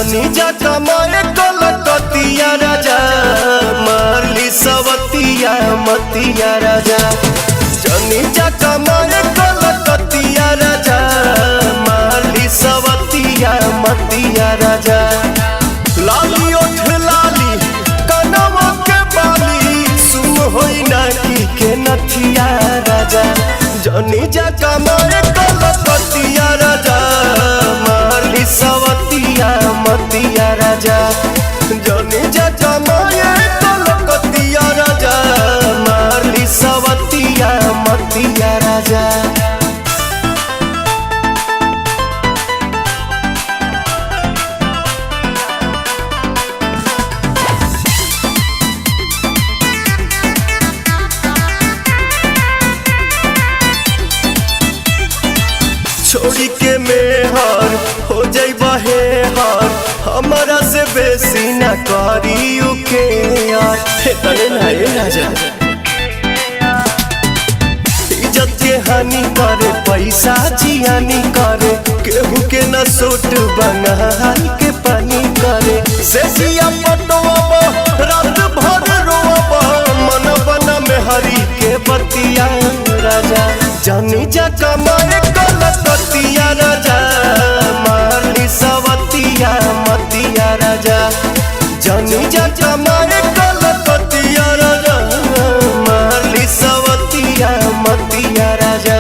जनी जा कमाए कलकतिया राजा मारली सवतिया मतिया राजा जनी जा कमाए कलकतिया राजा मारली सवतिया मतिया राजा लाली ओठ लाली कनवा के बाली सुन होई ना के नथिया राजा जनी जा कमाए कलकतिया राजा मारली सवतिया मतिया राजा जनी जा कमाए कलकतिया राजा मारली सवतिया मतिया राजा। छोड़ी के मेहर हो जाइबा हे हर हमारा से बेसी न करी उके यार हे तने ना ए राजा इज्जत के हानि करे पैसा जियानी करे केहू के न सूट बंगाल के पानी करे से जिया पटवा रात भर रोवा मन बना में हरी के बतिया राजा जनी जा कमाए कलकतिया राजा मारली सवतिया मतिया राजा जनी जा कमाए कलकतिया राजा मारली सवतिया मतिया राजा।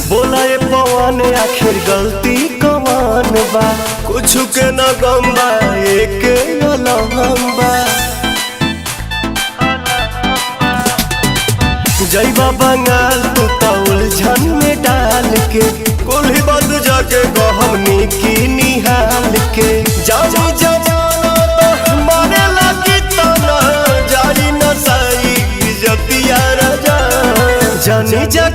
बोला ये पवन आखिर गलती कमान बा कुछ के न गम्बा एक लम्बा जैबा बंगाल तू तो उलझन में डाल के कुल्ही बंद जाके गहमनी की निहाल के जानी जमाना तो मारे लगी तना जारी न सही जतिया राजा जनी जा